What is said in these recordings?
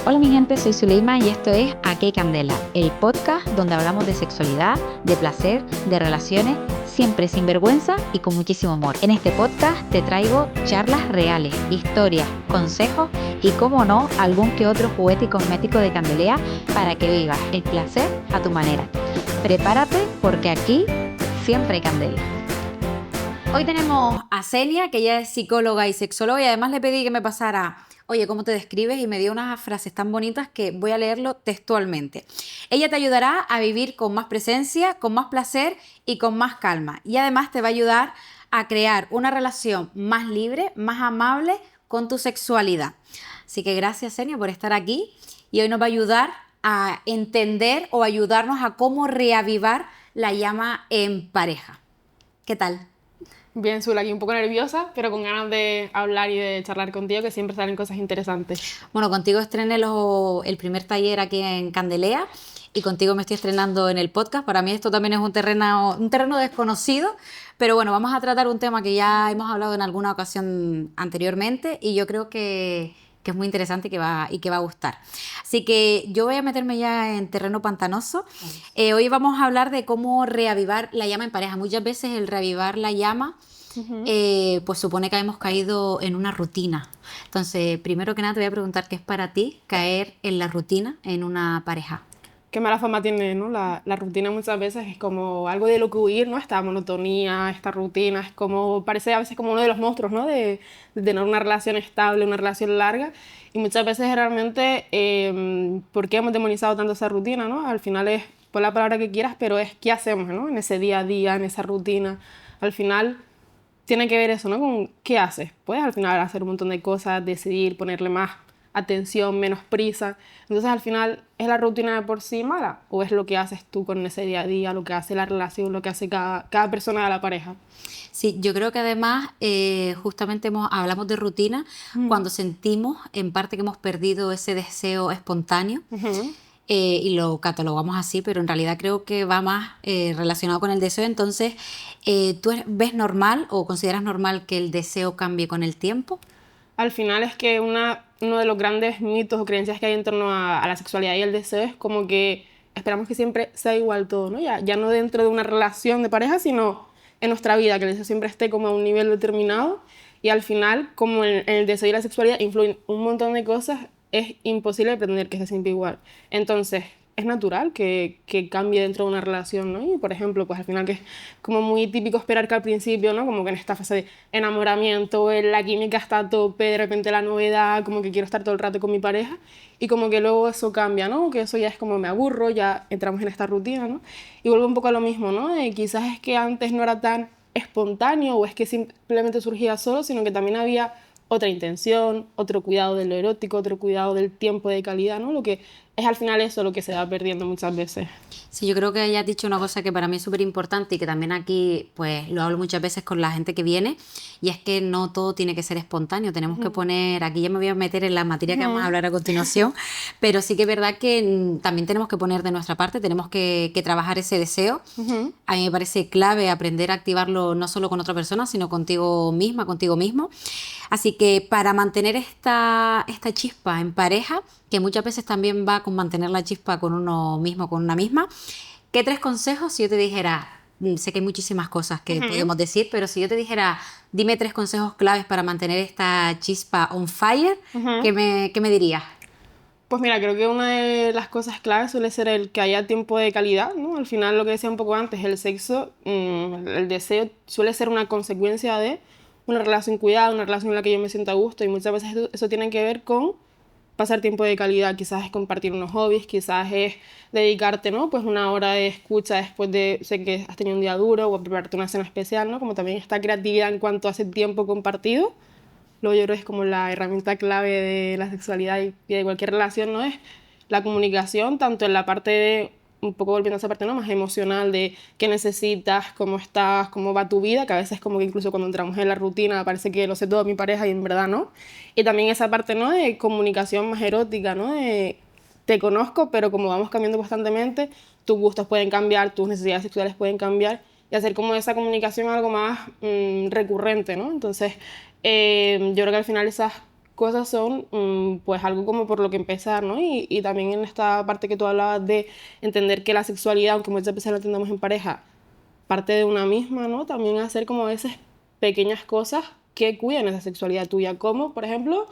Hola mi gente, soy Zuleima y esto es Aquí hay Candela, el podcast donde hablamos de sexualidad, de placer, de relaciones, siempre sin vergüenza y con muchísimo amor. En este podcast te traigo charlas reales, historias, consejos y, como no, algún que otro juguete y cosmético de Candelea para que vivas el placer a tu manera. Prepárate porque aquí siempre hay candela. Hoy tenemos a Celia, que ella es psicóloga y sexóloga, y además le pedí que me pasara, oye, ¿cómo te describes? Y me dio unas frases tan bonitas que voy a leerlo textualmente. Ella te ayudará a vivir con más presencia, con más placer y con más calma. Y además te va a ayudar a crear una relación más libre, más amable con tu sexualidad. Así que gracias, Celia, por estar aquí. Y hoy nos va a ayudar a entender o ayudarnos a cómo reavivar la llama en pareja. ¿Qué tal? Bien, Zul, aquí un poco nerviosa, pero con ganas de hablar y de charlar contigo, que siempre salen cosas interesantes. Bueno, contigo estrené el primer taller aquí en Candelea y contigo me estoy estrenando en el podcast. Para mí esto también es un terreno desconocido, pero bueno, vamos a tratar un tema que ya hemos hablado en alguna ocasión anteriormente y yo creo que es muy interesante y que va a gustar. Así que yo voy a meterme ya en terreno pantanoso. Hoy vamos a hablar de cómo reavivar la llama en pareja. Muchas veces el reavivar la llama pues supone que hemos caído en una rutina. Entonces, primero que nada te voy a preguntar qué es para ti caer en la rutina en una pareja. Qué mala fama tiene, ¿no? La rutina muchas veces es como algo de lo que huir, ¿no? Esta monotonía, esta rutina, es como, parece a veces como uno de los monstruos, ¿no? De tener una relación estable, una relación larga. Y muchas veces realmente, ¿por qué hemos demonizado tanto esa rutina, ¿no? Al final es, pon la palabra que quieras, pero es qué hacemos, ¿no? En ese día a día, en esa rutina. Al final tiene que ver eso, ¿no? Con qué haces. Puedes al final hacer un montón de cosas, decidir, ponerle más atención, menos prisa. Entonces al final, ¿es la rutina de por sí mala? ¿O es lo que haces tú con ese día a día, lo que hace la relación, lo que hace cada persona de la pareja? Sí, yo creo que además justamente hablamos de rutina cuando sentimos en parte que hemos perdido ese deseo espontáneo. Y lo catalogamos así, pero en realidad creo que va más relacionado con el deseo. Entonces, ¿tú ves normal o consideras normal que el deseo cambie con el tiempo? Al final es que uno de los grandes mitos o creencias que hay en torno a la sexualidad y el deseo es como que esperamos que siempre sea igual todo, ¿no? Ya no dentro de una relación de pareja, sino en nuestra vida, que el deseo siempre esté como a un nivel determinado, y al final, como en el deseo y la sexualidad influyen un montón de cosas, es imposible pretender que se sienta igual. Entonces, es natural que cambie dentro de una relación, ¿no? Y, por ejemplo, pues al final que es como muy típico esperar que al principio, ¿no? Como que en esta fase de enamoramiento, en la química está a tope, de repente la novedad, como que quiero estar todo el rato con mi pareja, y como que luego eso cambia, ¿no? Que eso ya es como me aburro, ya entramos en esta rutina, ¿no? Y vuelvo un poco a lo mismo, ¿no? Quizás es que antes no era tan espontáneo o es que simplemente surgía solo, sino que también había otra intención, otro cuidado de lo erótico, otro cuidado del tiempo de calidad, ¿no? Lo que es al final eso lo que se va perdiendo muchas veces. Sí, yo creo que ya has dicho una cosa que para mí es súper importante y que también aquí pues lo hablo muchas veces con la gente que viene, y es que no todo tiene que ser espontáneo, tenemos que poner, aquí ya me voy a meter en la materia que vamos a hablar a continuación, pero sí que es verdad que también tenemos que poner de nuestra parte, tenemos que trabajar ese deseo. A mí me parece clave aprender a activarlo no solo con otra persona, sino contigo misma, contigo mismo. Así que para mantener esta chispa en pareja, que muchas veces también va con mantener la chispa con uno mismo, con una misma, ¿qué 3 consejos si yo te dijera, sé que hay muchísimas cosas que podemos decir, pero si yo te dijera, dime 3 consejos claves para mantener esta chispa on fire, ¿qué me dirías? Pues mira, creo que una de las cosas claves suele ser el que haya tiempo de calidad, ¿no? Al final, lo que decía un poco antes, el sexo, el deseo suele ser una consecuencia de una relación cuidada, una relación en la que yo me siento a gusto, y muchas veces eso tiene que ver con pasar tiempo de calidad. Quizás es compartir unos hobbies, quizás es dedicarte, ¿no? Pues una hora de escucha después de, sé que has tenido un día duro, o prepararte una cena especial, ¿no? Como también esta creatividad en cuanto a ese tiempo compartido. Luego yo creo que es como la herramienta clave de la sexualidad y de cualquier relación, ¿no? Es la comunicación, tanto en la parte de, un poco volviendo a esa parte, ¿no? Más emocional, de qué necesitas, cómo estás, cómo va tu vida, que a veces como que incluso cuando entramos en la rutina parece que lo sé todo mi pareja y en verdad no. Y también esa parte, ¿no? De comunicación más erótica, ¿no? De te conozco, pero como vamos cambiando constantemente, tus gustos pueden cambiar, tus necesidades sexuales pueden cambiar, y hacer como esa comunicación algo más recurrente, ¿no? Entonces, yo creo que al final esas cosas son pues algo como por lo que empezar, ¿no? Y también en esta parte que tú hablabas de entender que la sexualidad, aunque muchas veces la entendamos en pareja, parte de una misma, ¿no? También hacer como a veces pequeñas cosas que cuidan esa sexualidad tuya, como por ejemplo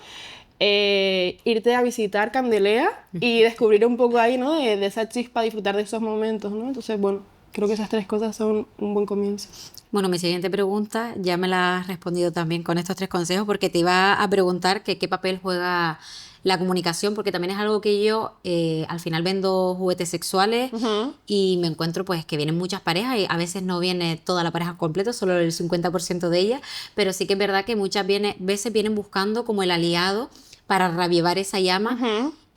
irte a visitar Candelea y descubrir un poco ahí, ¿no? De esa chispa, disfrutar de esos momentos, ¿no? Entonces, bueno, creo que esas 3 cosas son un buen comienzo. Bueno, mi siguiente pregunta ya me la has respondido también con estos 3 consejos, porque te iba a preguntar que qué papel juega la comunicación, porque también es algo que yo al final vendo juguetes sexuales y me encuentro pues que vienen muchas parejas y a veces no viene toda la pareja completa, solo el 50% de ellas, pero sí que es verdad que muchas veces vienen buscando como el aliado para reavivar esa llama.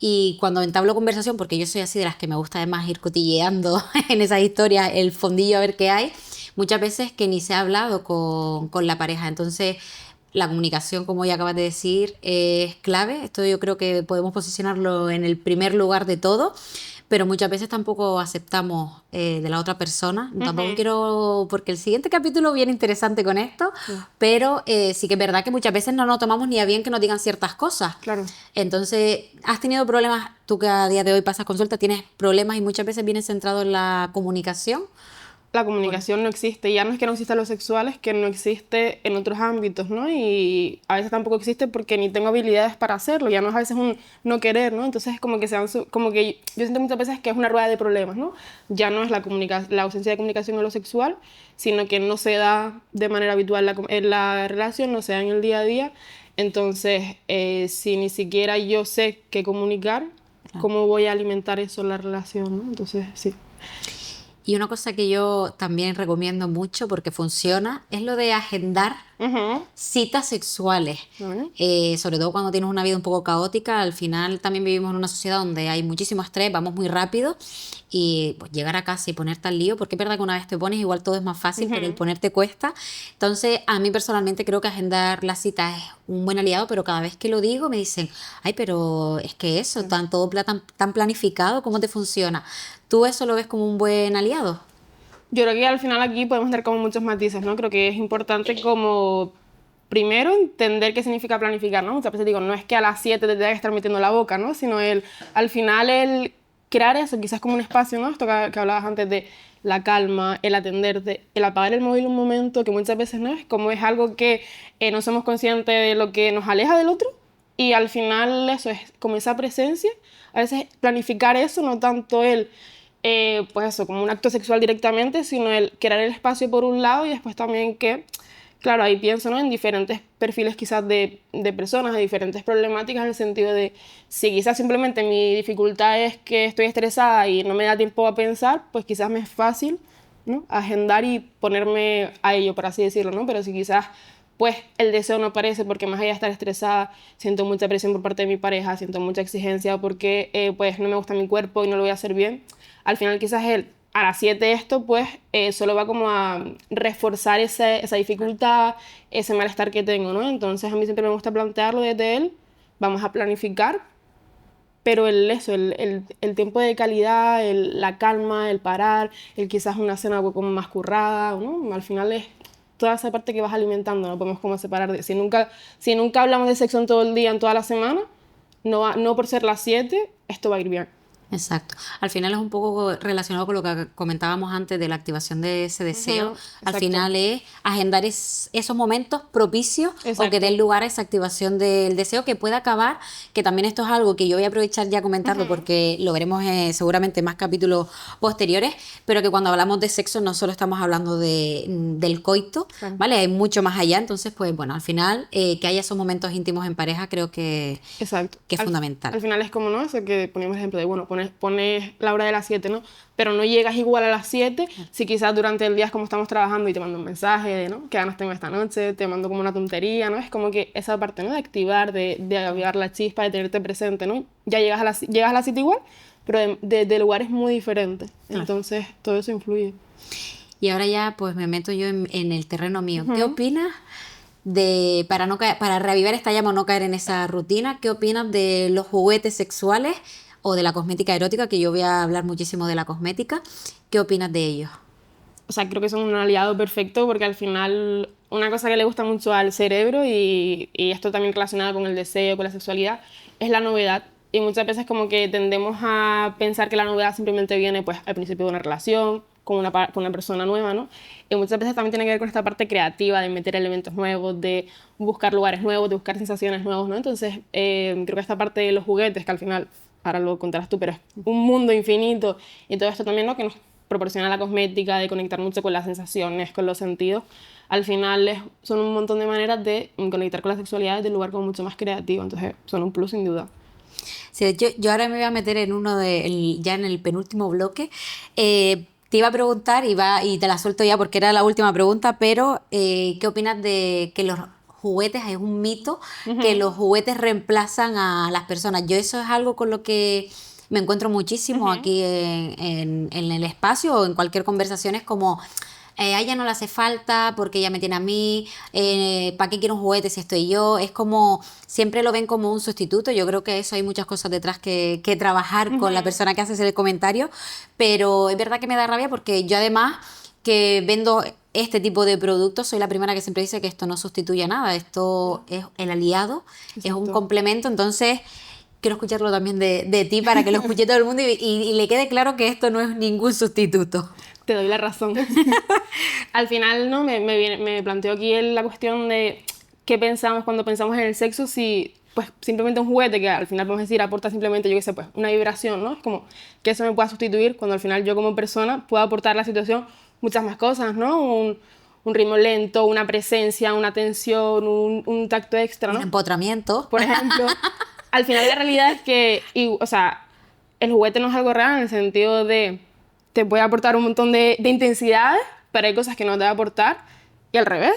Y cuando entablo conversación, porque yo soy así de las que me gusta además ir cotilleando en esas historias, el fondillo a ver qué hay, muchas veces que ni se ha hablado con la pareja. Entonces, la comunicación, como ya acabas de decir, es clave. Esto yo creo que podemos posicionarlo en el primer lugar de todo, pero muchas veces tampoco aceptamos de la otra persona. Tampoco quiero, porque el siguiente capítulo viene interesante con esto, pero sí que es verdad que muchas veces no nos tomamos ni a bien que nos digan ciertas cosas. Claro. Entonces, ¿has tenido problemas? Tú que a día de hoy pasas consulta, ¿tienes problemas y muchas veces vienes centrado en la comunicación? La comunicación no existe, ya no es que no exista lo sexual, es que no existe en otros ámbitos, ¿no? Y a veces tampoco existe porque ni tengo habilidades para hacerlo, ya no es a veces un no querer, ¿no? Entonces es como que como que yo siento muchas veces que es una rueda de problemas, ¿no? Ya no es la ausencia de comunicación en lo sexual, sino que no se da de manera habitual en la relación, no se da en el día a día. Entonces, si ni siquiera yo sé qué comunicar, ¿cómo voy a alimentar eso en la relación, ¿no? Entonces, sí. Y una cosa que yo también recomiendo mucho porque funciona es lo de agendar citas sexuales. Sobre todo cuando tienes una vida un poco caótica. Al final también vivimos en una sociedad donde hay muchísimo estrés, vamos muy rápido y pues llegar a casa y ponerte al lío, porque es verdad que una vez te pones igual todo es más fácil, pero el ponerte cuesta. Entonces a mí personalmente creo que agendar la cita es un buen aliado, pero cada vez que lo digo me dicen, ay, pero es que eso, todo tan planificado, ¿cómo te funciona? ¿Tú eso lo ves como un buen aliado? Yo creo que al final aquí podemos tener como muchos matices, ¿no? Creo que es importante como, primero, entender qué significa planificar, ¿no? Muchas veces digo, no es que a las 7 te tengas que estar metiendo la boca, ¿no? Sino al final el crear eso, quizás como un espacio, ¿no? Esto que hablabas antes de la calma, el atenderte, el apagar el móvil un momento, que muchas veces no es, como es algo que no somos conscientes de lo que nos aleja del otro, y al final eso es como esa presencia, a veces planificar eso, no tanto pues eso, como un acto sexual directamente, sino el crear el espacio por un lado y después también que, claro, ahí pienso, ¿no? En diferentes perfiles quizás de personas, de diferentes problemáticas, en el sentido de si quizás simplemente mi dificultad es que estoy estresada y no me da tiempo a pensar, pues quizás me es fácil, ¿no? Agendar y ponerme a ello, por así decirlo, ¿no? Pero si quizás pues el deseo no aparece porque más allá de estar estresada, siento mucha presión por parte de mi pareja, siento mucha exigencia porque pues no me gusta mi cuerpo y no lo voy a hacer bien. Al final quizás a las 7 esto pues solo va como a reforzar esa dificultad, ese malestar que tengo, ¿no? Entonces a mí siempre me gusta plantearlo desde vamos a planificar, pero el tiempo de calidad, la calma, el parar, el quizás una cena como más currada, ¿no? Al final es toda esa parte que vas alimentando, no podemos como separar si nunca hablamos de sexo en todo el día, en toda la semana, no por ser las 7, esto va a ir bien. Exacto. Al final es un poco relacionado con lo que comentábamos antes de la activación de ese deseo. Al final es agendar esos momentos propicios o que den lugar a esa activación del deseo que pueda acabar, que también esto es algo que yo voy a aprovechar ya a comentarlo porque lo veremos seguramente en más capítulos posteriores, pero que cuando hablamos de sexo no solo estamos hablando del coito, ¿vale? Hay mucho más allá. Entonces, pues bueno, al final que haya esos momentos íntimos en pareja creo que es fundamental. Al final es como, ¿no? Eso que poníamos el ejemplo de, bueno, pones la hora de las 7, ¿no? Pero no llegas igual a las 7 si quizás durante el día es como estamos trabajando y te mando un mensaje de, ¿no? ¿Qué ganas tengo esta noche? Te mando como una tontería, ¿no? Es como que esa parte, ¿no? De activar, de avivar la chispa, de tenerte presente, ¿no? Ya llegas a la cita igual, pero de lugares muy diferentes. Entonces, todo eso influye. Y ahora ya, pues me meto yo en el terreno mío. ¿Qué opinas para reavivar esta llama o no caer en esa rutina, qué opinas de los juguetes sexuales o de la cosmética erótica, que yo voy a hablar muchísimo de la cosmética? ¿Qué opinas de ellos? o sea, creo que son un aliado perfecto porque al final una cosa que le gusta mucho al cerebro y esto también relacionado con el deseo, con la sexualidad, es la novedad. Y muchas veces como que tendemos a pensar que la novedad simplemente viene pues al principio de una relación, con una persona nueva, ¿no? Y muchas veces también tiene que ver con esta parte creativa de meter elementos nuevos, de buscar lugares nuevos, de buscar sensaciones nuevas, ¿no? Entonces creo que esta parte de los juguetes, que al final, ahora lo contarás tú, pero es un mundo infinito y todo esto también, ¿no? Que nos proporciona la cosmética, de conectar mucho con las sensaciones, con los sentidos, al final son un montón de maneras de conectar con la sexualidad desde un lugar como mucho más creativo, entonces son un plus sin duda. Sí, yo ahora me voy a meter en ya en el penúltimo bloque. Te iba a preguntar, y te la suelto ya porque era la última pregunta, pero ¿qué opinas de que los juguetes, es un mito, que los juguetes reemplazan a las personas? Yo eso es algo con lo que me encuentro muchísimo aquí en el espacio o en cualquier conversación, es como... a ella no le hace falta porque ella me tiene a mí, ¿para qué quiero un juguete si estoy yo? Es como, siempre lo ven como un sustituto. Yo creo que eso hay muchas cosas detrás que trabajar con la persona que hace ese comentario, pero es verdad que me da rabia porque yo además que vendo este tipo de productos, soy la primera que siempre dice que esto no sustituye a nada, esto es el aliado, es un complemento, entonces... Quiero escucharlo también de ti para que lo escuche todo el mundo y le quede claro que esto no es ningún sustituto. Te doy la razón. Al final, ¿no? Me planteo aquí la cuestión de qué pensamos cuando pensamos en el sexo, si pues simplemente un juguete que al final podemos decir aporta simplemente, yo qué sé, pues una vibración, ¿no? Es como que eso me pueda sustituir cuando al final yo como persona puedo aportar a la situación muchas más cosas, ¿no? Un ritmo lento, una presencia, una tensión, un tacto extra, ¿no? Un empotramiento. Por ejemplo, al final la realidad es que, o sea, el juguete no es algo real en el sentido de te puede aportar un montón de intensidades, pero hay cosas que no te va a aportar y al revés.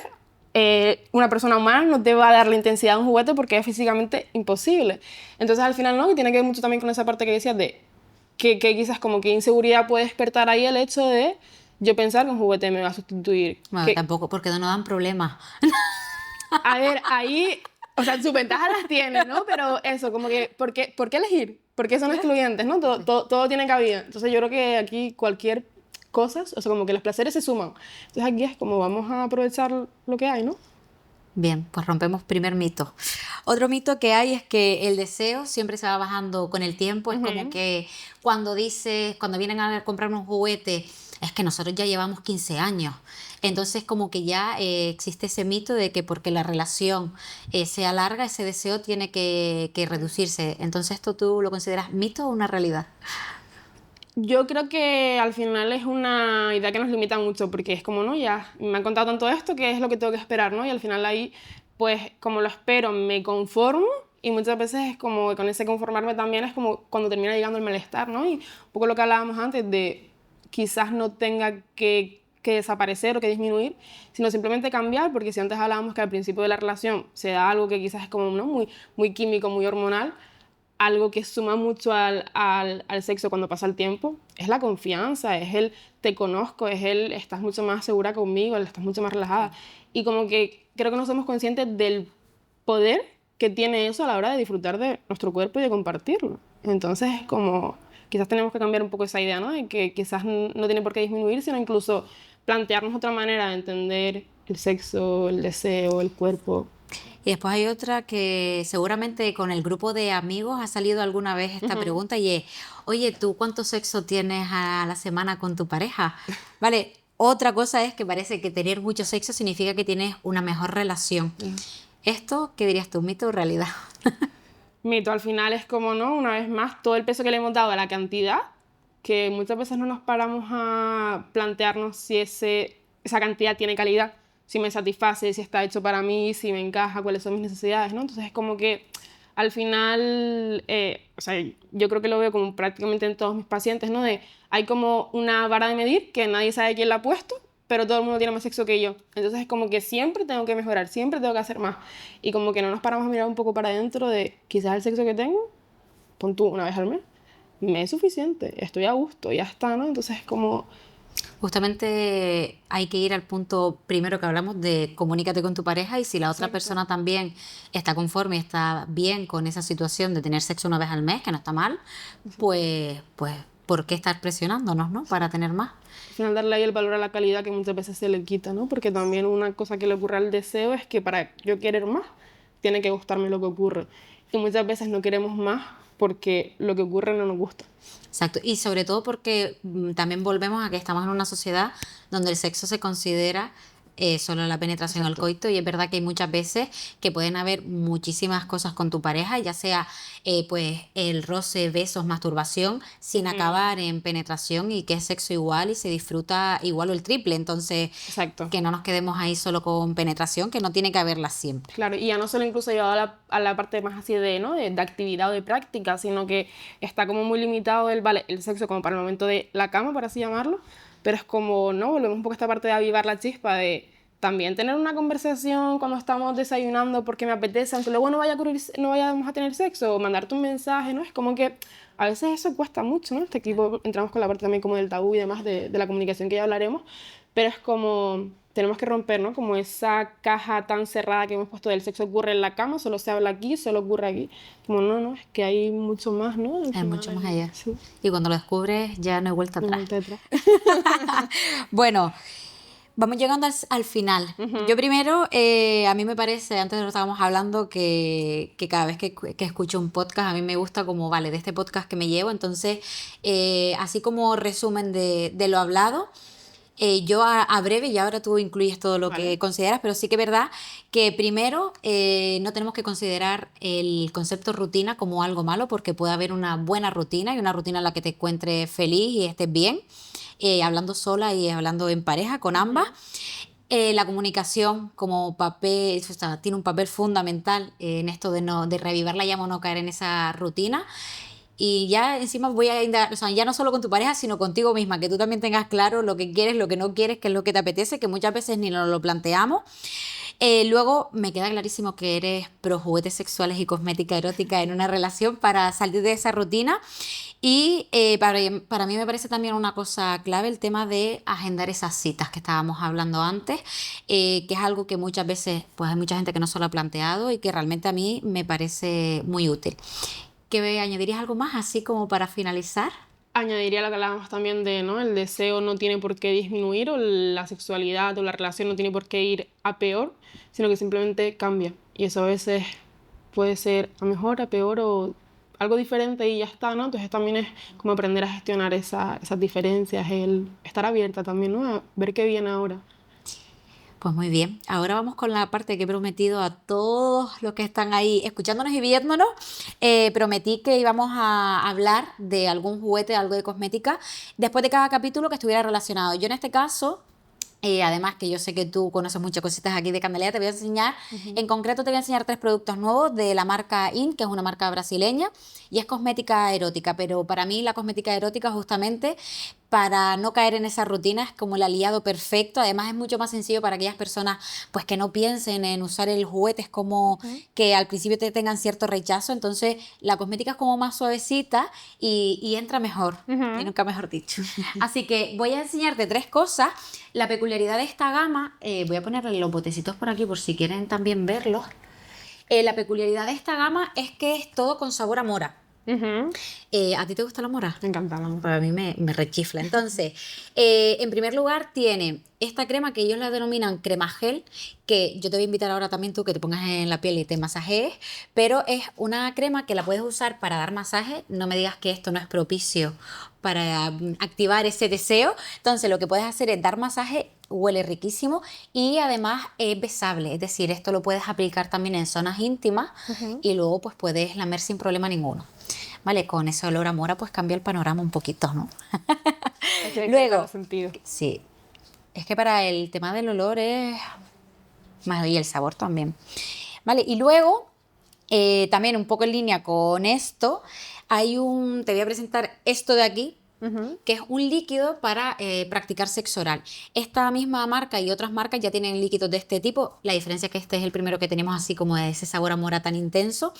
Una persona humana no te va a dar la intensidad de un juguete porque es físicamente imposible. Entonces al final no, y tiene que ver mucho también con esa parte que decías de que quizás como que inseguridad puede despertar ahí el hecho de yo pensar que un juguete me va a sustituir. Bueno, que, tampoco, porque no nos dan problemas. a ver, ahí, o sea, sus ventajas las tiene, ¿no? Pero eso, como que, ¿por qué elegir? ¿Por qué son excluyentes, no? Todo tiene cabida. Entonces yo creo que aquí cualquier cosa, o sea, como que los placeres se suman. Entonces aquí es como vamos a aprovechar lo que hay, ¿no? Bien, pues rompemos primer mito. Otro mito que hay es que el deseo siempre se va bajando con el tiempo. Es como que cuando vienen a comprar un juguete, es que nosotros ya llevamos 15 años. Entonces como que ya existe ese mito de que porque la relación sea larga, ese deseo tiene que reducirse. Entonces, ¿esto tú lo consideras mito o una realidad? Yo creo que al final es una idea que nos limita mucho porque es como, ¿no? Ya me han contado tanto esto, ¿qué es lo que tengo que esperar, ¿no? Y al final ahí, pues como lo espero, me conformo y muchas veces es como que con ese conformarme también es como cuando termina llegando el malestar, ¿no? Y un poco lo que hablábamos antes de quizás no tenga que desaparecer o que disminuir, sino simplemente cambiar, porque si antes hablábamos que al principio de la relación se da algo que quizás es como, ¿no? muy químico, muy hormonal, algo que suma mucho al sexo cuando pasa el tiempo es la confianza, es el te conozco, es el estás mucho más segura conmigo, estás mucho más relajada. Y como que creo que no somos conscientes del poder que tiene eso a la hora de disfrutar de nuestro cuerpo y de compartirlo. Entonces es como, quizás tenemos que cambiar un poco esa idea, ¿no? De que quizás no tiene por qué disminuir, sino incluso plantearnos otra manera de entender el sexo, el deseo, el cuerpo. Y después hay otra que seguramente con el grupo de amigos ha salido alguna vez esta pregunta y es, oye, ¿tú cuánto sexo tienes a la semana con tu pareja? Vale, otra cosa es que parece que tener mucho sexo significa que tienes una mejor relación. ¿Esto qué dirías tú, mito o realidad? Mito, al final es como, ¿no? Una vez más, todo el peso que le hemos dado a la cantidad, que muchas veces no nos paramos a plantearnos si esa cantidad tiene calidad, si me satisface, si está hecho para mí, si me encaja, cuáles son mis necesidades, ¿no? Entonces es como que al final, o sea, yo creo que lo veo como prácticamente en todos mis pacientes, ¿no? Hay como una vara de medir que nadie sabe quién la ha puesto, pero todo el mundo tiene más sexo que yo. Entonces es como que siempre tengo que mejorar, siempre tengo que hacer más. Y como que no nos paramos a mirar un poco para adentro de quizás el sexo que tengo, pon tú una vez al mes, me es suficiente, estoy a gusto, ya está, ¿no? Entonces es como... Justamente hay que ir al punto primero que hablamos de comunícate con tu pareja y si la otra persona también está conforme y está bien con esa situación de tener sexo una vez al mes, que no está mal, pues ¿por qué estar presionándonos, no? Para tener más. Al final darle ahí el valor a la calidad que muchas veces se le quita, ¿no? Porque también una cosa que le ocurre al deseo es que para yo querer más, tiene que gustarme lo que ocurre. Y muchas veces no queremos más porque lo que ocurre no nos gusta. Exacto, y sobre todo porque también volvemos a que estamos en una sociedad donde el sexo se considera solo la penetración, el coito, y es verdad que hay muchas veces que pueden haber muchísimas cosas con tu pareja, ya sea pues el roce, besos, masturbación, sin acabar en penetración, y que es sexo igual y se disfruta igual o el triple. Entonces, Exacto. que no nos quedemos ahí solo con penetración, que no tiene que haberla siempre. Claro, y ya no solo incluso llevado a la parte más así de, ¿no? de actividad o de práctica, sino que está como muy limitado el sexo como para el momento de la cama, por así llamarlo, pero es como, ¿no? Volvemos un poco a esta parte de avivar la chispa, de también tener una conversación cuando estamos desayunando porque me apetece, aunque luego no vayamos a tener sexo, o mandarte un mensaje, ¿no? Es como que a veces eso cuesta mucho, ¿no? Este equipo entramos con la parte también como del tabú y demás de la comunicación, que ya hablaremos, pero es como tenemos que romper, ¿no? Como esa caja tan cerrada que hemos puesto del sexo ocurre en la cama, solo se habla aquí, solo ocurre aquí. Como no, es que hay mucho más, ¿no? Hay mucho más allá. Sí. Y cuando lo descubres ya no hay vuelta No, atrás. vuelta atrás. Bueno, vamos llegando al final. Yo primero, a mí me parece, antes lo estábamos hablando, que cada vez que escucho un podcast, a mí me gusta como, vale, de este podcast que me llevo. Entonces, así como resumen de lo hablado, yo a breve, y ahora tú incluyes todo lo que consideras, pero sí que es verdad que primero no tenemos que considerar el concepto rutina como algo malo, porque puede haber una buena rutina y una rutina en la que te encuentres feliz y estés bien, hablando sola y hablando en pareja con ambas. La comunicación como papel, o sea, tiene un papel fundamental en esto de reavivar la llama o no caer en esa rutina. Y ya encima voy a indagar, o sea, ya no solo con tu pareja, sino contigo misma, que tú también tengas claro lo que quieres, lo que no quieres, qué es lo que te apetece, que muchas veces ni nos lo planteamos. Luego me queda clarísimo que eres pro juguetes sexuales y cosmética erótica en una relación para salir de esa rutina. Y para mí me parece también una cosa clave el tema de agendar esas citas que estábamos hablando antes, que es algo que muchas veces pues hay mucha gente que no se lo ha planteado y que realmente a mí me parece muy útil. ¿Que añadirías algo más así como para finalizar? Añadiría lo que hablábamos también de, ¿no? El deseo no tiene por qué disminuir, o la sexualidad o la relación no tiene por qué ir a peor, sino que simplemente cambia. Y eso a veces puede ser a mejor, a peor o algo diferente y ya está, ¿no? Entonces también es como aprender a gestionar esas diferencias, el estar abierta también, ¿no? A ver qué viene ahora. Pues muy bien, ahora vamos con la parte que he prometido a todos los que están ahí escuchándonos y viéndonos. Prometí que íbamos a hablar de algún juguete, algo de cosmética, después de cada capítulo que estuviera relacionado. Yo en este caso, además que yo sé que tú conoces muchas cositas aquí de Candelaria, te voy a enseñar, en concreto te voy a enseñar 3 productos nuevos de la marca IN, que es una marca brasileña, y es cosmética erótica, pero para mí la cosmética erótica justamente para no caer en esa rutina es como el aliado perfecto. Además es mucho más sencillo para aquellas personas pues que no piensen en usar el juguete, es como que al principio te tengan cierto rechazo, entonces la cosmética es como más suavecita y entra mejor, y nunca mejor dicho. Así que voy a enseñarte 3 cosas. La peculiaridad de esta gama, voy a ponerle los botecitos por aquí por si quieren también verlos. La peculiaridad de esta gama es que es todo con sabor a mora. ¿A ti te gusta la mora? Me encanta la mora. Para mí me rechifla. Entonces, en primer lugar tiene esta crema que ellos la denominan crema gel, que yo te voy a invitar ahora también tú que te pongas en la piel y te masajees, pero es una crema que la puedes usar para dar masaje. No me digas que esto no es propicio para activar ese deseo. Entonces, lo que puedes hacer es dar masaje, huele riquísimo y además es besable, es decir, esto lo puedes aplicar también en zonas íntimas y luego pues puedes lamer sin problema ninguno. Vale, con ese olor a mora pues cambia el panorama un poquito, ¿no? Luego, sí, es que para el tema del olor es más, y el sabor también. Vale, y luego también un poco en línea con esto, te voy a presentar esto de aquí, que es un líquido para practicar sexo oral. Esta misma marca y otras marcas ya tienen líquidos de este tipo. La diferencia es que este es el primero que tenemos así como de ese sabor a mora tan intenso.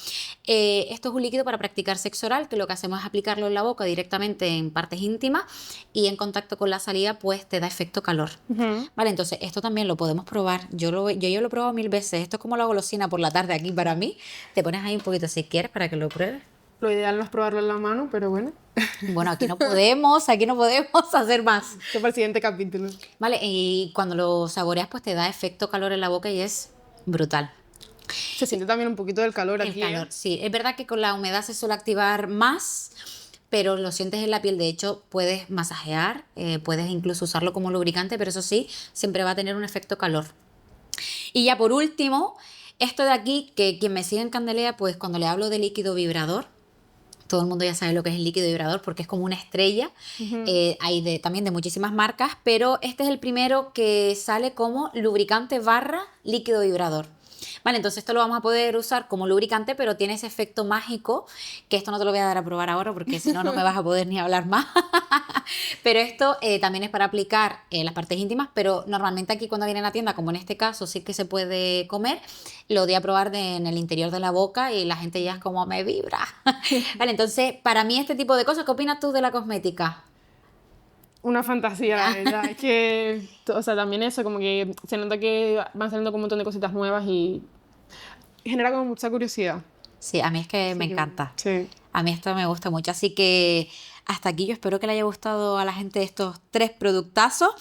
Esto es un líquido para practicar sexo oral, que lo que hacemos es aplicarlo en la boca directamente en partes íntimas y en contacto con la saliva pues te da efecto calor. Vale, entonces esto también lo podemos probar. Yo lo he probado 1000 veces. Esto es como la golosina por la tarde aquí para mí. Te pones ahí un poquito si quieres para que lo pruebes. Lo ideal no es probarlo en la mano, pero bueno. Bueno, aquí no podemos hacer más. Esto para el siguiente capítulo. Vale, y cuando lo saboreas, pues te da efecto calor en la boca y es brutal. Se siente también un poquito del calor El aquí. calor, sí. Es verdad que con la humedad se suele activar más, pero lo sientes en la piel. De hecho, puedes masajear, puedes incluso usarlo como lubricante, pero eso sí, siempre va a tener un efecto calor. Y ya por último, esto de aquí, que quien me sigue en Candelea, pues cuando le hablo de líquido vibrador, todo el mundo ya sabe lo que es el líquido vibrador porque es como una estrella. Hay también de muchísimas marcas, pero este es el primero que sale como lubricante / líquido vibrador. Vale, entonces esto lo vamos a poder usar como lubricante, pero tiene ese efecto mágico, que esto no te lo voy a dar a probar ahora porque si no, no me vas a poder ni hablar más. Pero esto también es para aplicar en las partes íntimas, pero normalmente aquí cuando viene a la tienda, como en este caso sí que se puede comer, lo di a probar en el interior de la boca y la gente ya es como, me vibra. Vale, entonces para mí este tipo de cosas, ¿qué opinas tú de la cosmética? Una fantasía, la verdad. Es que, o sea, también eso, como que se nota que van saliendo como un montón de cositas nuevas y genera como mucha curiosidad. Sí, a mí es que me Así que, encanta. sí. A mí esto me gusta mucho, así que hasta aquí yo espero que le haya gustado a la gente estos 3 productazos.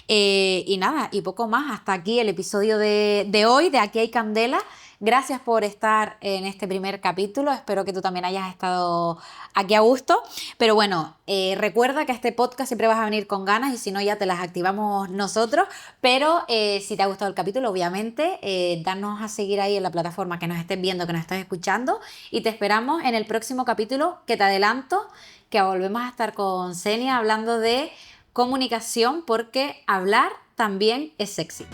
Y nada, y poco más. Hasta aquí el episodio de hoy, de Aquí hay Candela. Gracias por estar en este primer capítulo. Espero que tú también hayas estado aquí a gusto. Pero bueno, recuerda que a este podcast siempre vas a venir con ganas y si no ya te las activamos nosotros. Pero si te ha gustado el capítulo, obviamente, danos a seguir ahí en la plataforma que nos estés viendo, que nos estés escuchando. Y te esperamos en el próximo capítulo, que te adelanto que volvemos a estar con Senia hablando de comunicación porque hablar también es sexy.